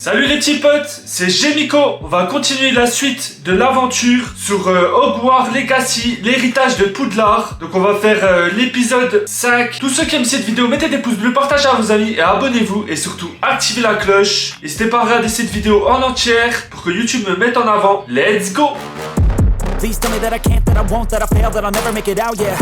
Salut les petits potes, c'est Gémico. On va continuer la suite de l'aventure sur Hogwarts Legacy, l'héritage de Poudlard. Donc on va faire l'épisode 5. Tous ceux qui aiment cette vidéo, mettez des pouces bleus, partagez à vos amis et abonnez-vous. Et surtout, activez la cloche. N'hésitez pas à regarder cette vidéo en entière pour que YouTube me mette en avant. Let's go! Please tell me that I can't, that I won't, that I fail, that I'll never make it out, yeah.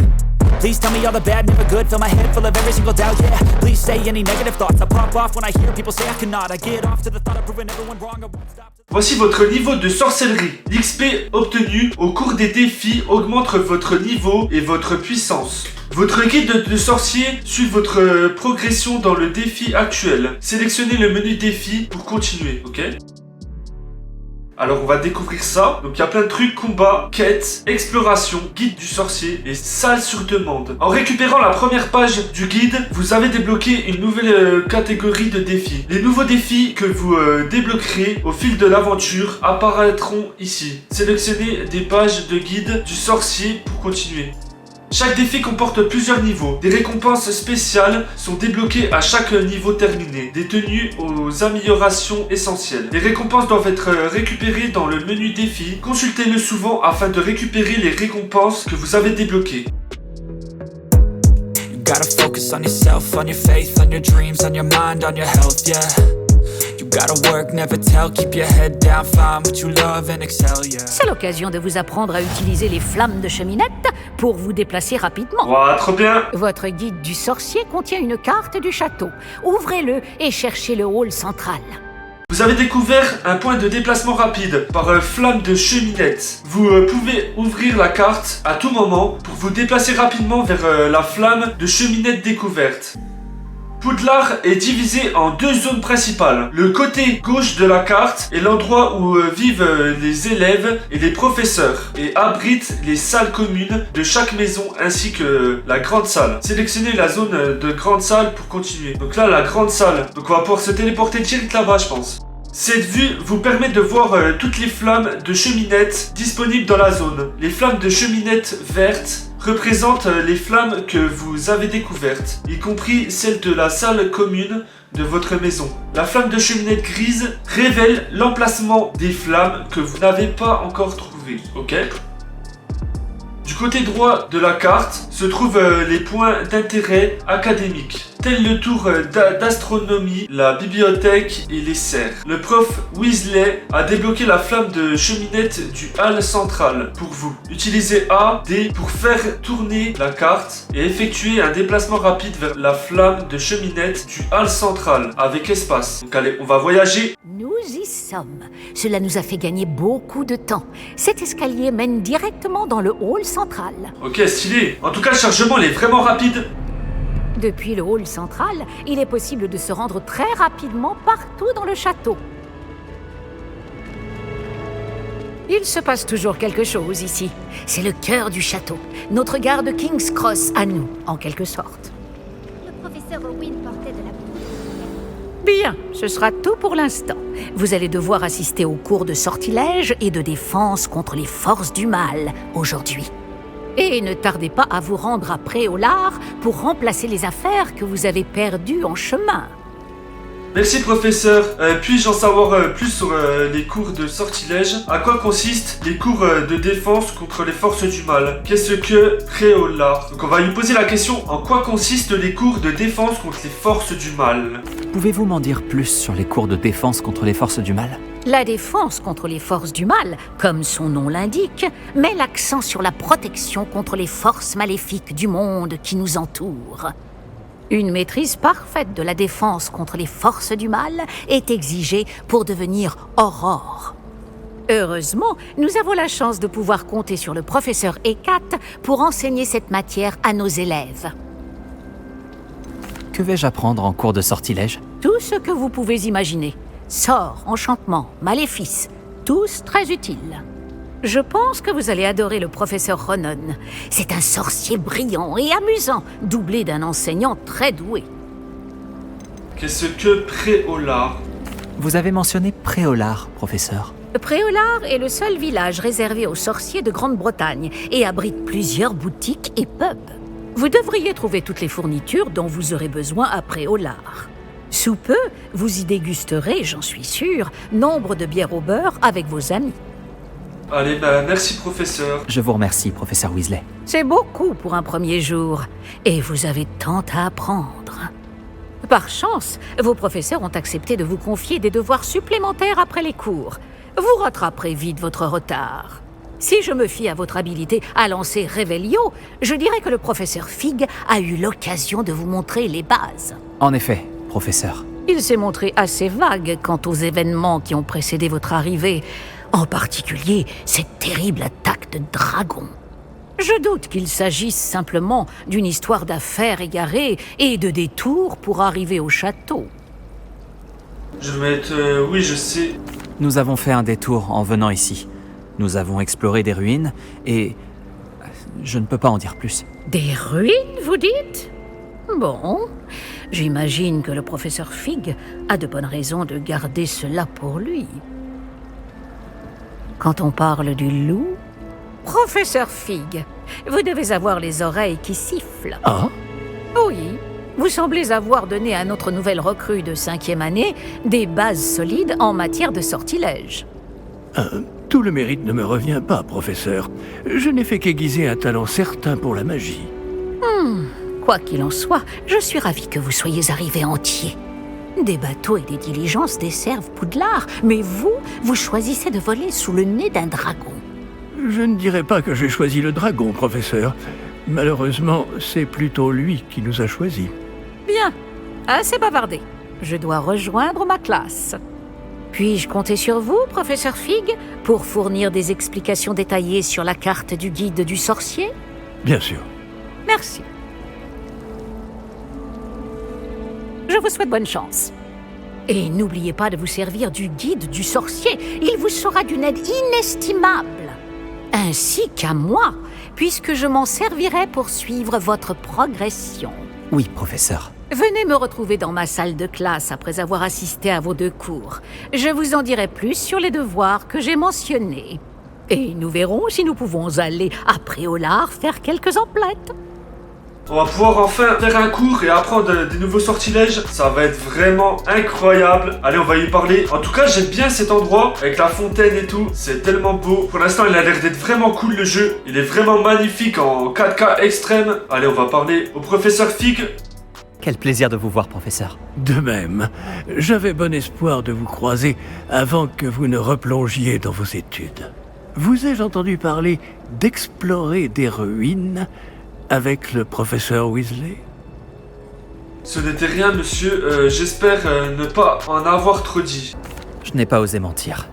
Please tell me all the bad, never good, fill my head full of every single doubt, yeah. Please say any negative thoughts, I pop off when I hear people say I cannot. I get off to the thought of proving everyone wrong, I won't stop. Voici votre niveau de sorcellerie. L'XP obtenu au cours des défis augmente votre niveau et votre puissance. Votre guide de sorcier suit votre progression dans le défi actuel. Sélectionnez le menu défi pour continuer, ok? Alors on va découvrir ça. Donc il y a plein de trucs, combat, quête, exploration, guide du sorcier et salle sur demande. En récupérant la première page du guide, vous avez débloqué une nouvelle catégorie de défis. Les nouveaux défis que vous débloquerez au fil de l'aventure apparaîtront ici. Sélectionnez des pages de guide du sorcier pour continuer. Chaque défi comporte plusieurs niveaux. Des récompenses spéciales sont débloquées à chaque niveau terminé, des tenues aux améliorations essentielles. Les récompenses doivent être récupérées dans le menu défi. Consultez-le souvent afin de récupérer les récompenses que vous avez débloquées. You gotta focus on yourself, on your faith, on your dreams, on your mind, on your health, yeah. You gotta work, never tell, keep your head down, find what you love and excel, yeah. C'est l'occasion de vous apprendre à utiliser les flammes de cheminette pour vous déplacer rapidement. Ouah, trop bien! Votre guide du sorcier contient une carte du château. Ouvrez-le et cherchez le hall central. Vous avez découvert un point de déplacement rapide par flamme de cheminette. Vous pouvez ouvrir la carte à tout moment pour vous déplacer rapidement vers la flamme de cheminette découverte. Poudlard est divisé en deux zones principales. Le côté gauche de la carte est l'endroit où vivent les élèves et les professeurs et abrite les salles communes de chaque maison ainsi que la grande salle. Sélectionnez la zone de grande salle pour continuer. Donc là, la grande salle. Donc on va pouvoir se téléporter direct là-bas, je pense. Cette vue vous permet de voir toutes les flammes de cheminette disponibles dans la zone. Les flammes de cheminette vertes représentent les flammes que vous avez découvertes, y compris celles de la salle commune de votre maison. La flamme de cheminette grise révèle l'emplacement des flammes que vous n'avez pas encore trouvées, ok? Du côté droit de la carte se trouvent les points d'intérêt académiques, tels le tour d'astronomie, la bibliothèque et les serres. Le prof Weasley a débloqué la flamme de cheminette du hall central pour vous. Utilisez A, D pour faire tourner la carte et effectuer un déplacement rapide vers la flamme de cheminette du hall central avec espace. Donc allez, on va voyager. Nous y sommes. Cela nous a fait gagner beaucoup de temps. Cet escalier mène directement dans le hall central. Ok, stylé. En tout cas, le chargement il est vraiment rapide. Depuis le hall central, il est possible de se rendre très rapidement partout dans le château. Il se passe toujours quelque chose ici. C'est le cœur du château. Notre gare de King's Cross à nous, en quelque sorte. Le professeur Owen portait de la... Bien, ce sera tout pour l'instant. Vous allez devoir assister aux cours de sortilège et de défense contre les forces du mal aujourd'hui. Et ne tardez pas à vous rendre à Préolard pour remplacer les affaires que vous avez perdues en chemin. Merci professeur. Puis-je en savoir plus sur les cours de sortilège? À quoi consistent les cours de défense contre les forces du mal? Qu'est-ce que Préolard? Donc on va lui poser la question, en quoi consistent les cours de défense contre les forces du mal? Pouvez-vous m'en dire plus sur les cours de défense contre les forces du mal? La défense contre les forces du mal, comme son nom l'indique, met l'accent sur la protection contre les forces maléfiques du monde qui nous entoure. Une maîtrise parfaite de la défense contre les forces du mal est exigée pour devenir Aurore. Heureusement, nous avons la chance de pouvoir compter sur le professeur Hécate pour enseigner cette matière à nos élèves. Que vais-je apprendre en cours de sortilège? Tout ce que vous pouvez imaginer. Sorts, enchantements, maléfices, tous très utiles. Je pense que vous allez adorer le professeur Ronon. C'est un sorcier brillant et amusant, doublé d'un enseignant très doué. Qu'est-ce que Préolard? Vous avez mentionné Préolard, professeur. Préolard est le seul village réservé aux sorciers de Grande-Bretagne et abrite plusieurs boutiques et pubs. Vous devriez trouver toutes les fournitures dont vous aurez besoin à Préolard. Sous peu, vous y dégusterez, j'en suis sûr, nombre de bières au beurre avec vos amis. Allez, bah merci professeur. Je vous remercie, professeur Weasley. C'est beaucoup pour un premier jour, et vous avez tant à apprendre. Par chance, vos professeurs ont accepté de vous confier des devoirs supplémentaires après les cours. Vous rattraperez vite votre retard. Si je me fie à votre habilité à lancer Revelio, je dirais que le professeur Fig a eu l'occasion de vous montrer les bases. En effet, professeur. Il s'est montré assez vague quant aux événements qui ont précédé votre arrivée, en particulier cette terrible attaque de dragon. Je doute qu'il s'agisse simplement d'une histoire d'affaires égarées et de détours pour arriver au château. Je vais être... oui, je sais. Nous avons fait un détour en venant ici. Nous avons exploré des ruines et... je ne peux pas en dire plus. Des ruines, vous dites? Bon, j'imagine que le professeur Fig a de bonnes raisons de garder cela pour lui. Quand on parle du loup... Professeur Fig, vous devez avoir les oreilles qui sifflent. Ah? Oui, vous semblez avoir donné à notre nouvelle recrue de 5e année des bases solides en matière de sortilège. Tout le mérite ne me revient pas, professeur. Je n'ai fait qu'aiguiser un talent certain pour la magie. Quoi qu'il en soit, je suis ravie que vous soyez arrivé entier. Des bateaux et des diligences desservent Poudlard, mais vous choisissez de voler sous le nez d'un dragon. Je ne dirais pas que j'ai choisi le dragon, professeur. Malheureusement, c'est plutôt lui qui nous a choisis. Bien, assez bavardé. Je dois rejoindre ma classe. Puis-je compter sur vous, professeur Fig, pour fournir des explications détaillées sur la carte du guide du sorcier? Bien sûr. Merci. Je vous souhaite bonne chance. Et n'oubliez pas de vous servir du guide du sorcier. Il vous sera d'une aide inestimable. Ainsi qu'à moi, puisque je m'en servirai pour suivre votre progression. Oui, professeur. Venez me retrouver dans ma salle de classe après avoir assisté à vos 2 cours. Je vous en dirai plus sur les devoirs que j'ai mentionnés. Et nous verrons si nous pouvons aller à Préolard faire quelques emplettes. On va pouvoir enfin faire un cours et apprendre des nouveaux sortilèges. Ça va être vraiment incroyable. Allez, on va y parler. En tout cas, j'aime bien cet endroit avec la fontaine et tout. C'est tellement beau. Pour l'instant, il a l'air d'être vraiment cool le jeu. Il est vraiment magnifique en 4K extrême. Allez, on va parler au professeur Fig. Quel plaisir de vous voir, professeur. De même, j'avais bon espoir de vous croiser avant que vous ne replongiez dans vos études. Vous ai-je entendu parler d'explorer des ruines avec le professeur Weasley? Ce n'était rien, monsieur. J'espère ne pas en avoir trop dit. Je n'ai pas osé mentir.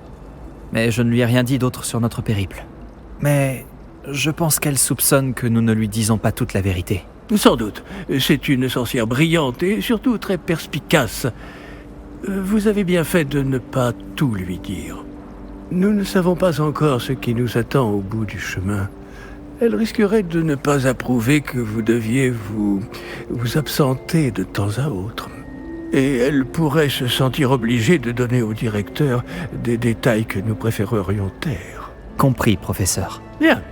Mais je ne lui ai rien dit d'autre sur notre périple. Mais je pense qu'elle soupçonne que nous ne lui disons pas toute la vérité. Sans doute. C'est une sorcière brillante et surtout très perspicace. Vous avez bien fait de ne pas tout lui dire. Nous ne savons pas encore ce qui nous attend au bout du chemin. Elle risquerait de ne pas approuver que vous deviez vous absenter de temps à autre. Et elle pourrait se sentir obligée de donner au directeur des détails que nous préférerions taire. Compris, professeur. Bien.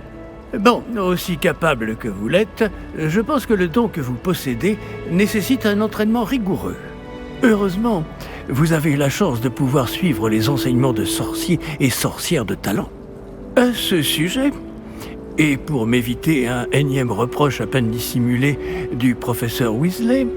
Bon, aussi capable que vous l'êtes, je pense que le don que vous possédez nécessite un entraînement rigoureux. Heureusement, vous avez la chance de pouvoir suivre les enseignements de sorciers et sorcières de talent. À ce sujet, et pour m'éviter un énième reproche à peine dissimulé du professeur Weasley,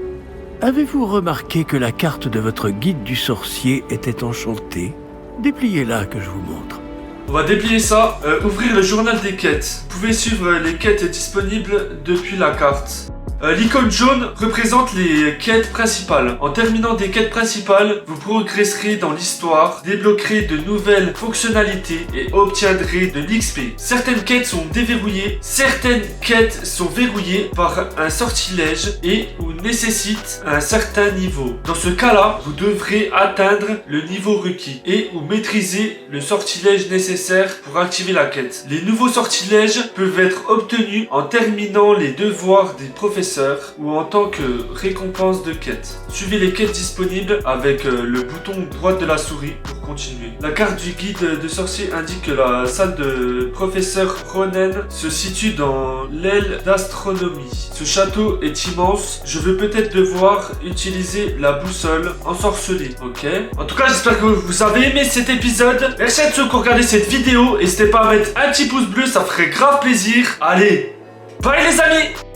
avez-vous remarqué que la carte de votre guide du sorcier était enchantée? Dépliez-la que je vous montre. On va déplier ça. Ouvrir le journal des quêtes. Vous pouvez suivre les quêtes disponibles depuis la carte. L'icône jaune représente les quêtes principales. En terminant des quêtes principales, vous progresserez dans l'histoire, débloquerez de nouvelles fonctionnalités et obtiendrez de l'XP. Certaines quêtes sont déverrouillées, certaines quêtes sont verrouillées par un sortilège et ou nécessitent un certain niveau. Dans ce cas-là, vous devrez atteindre le niveau requis et ou maîtriser le sortilège nécessaire pour activer la quête. Les nouveaux sortilèges peuvent être obtenus en terminant les devoirs des professeurs professeur ou en tant que récompense de quête. Suivez les quêtes disponibles avec le bouton droite de la souris pour continuer. La carte du guide de sorcier indique que la salle de professeur Ronen se situe dans l'aile d'astronomie. Ce château est immense, je vais peut-être devoir utiliser la boussole ensorcelée, ok? En tout cas, j'espère que vous avez aimé cet épisode. Merci à ceux qui ont regardé cette vidéo, n'hésitez pas à mettre un petit pouce bleu, ça ferait grave plaisir. Allez, bye les amis!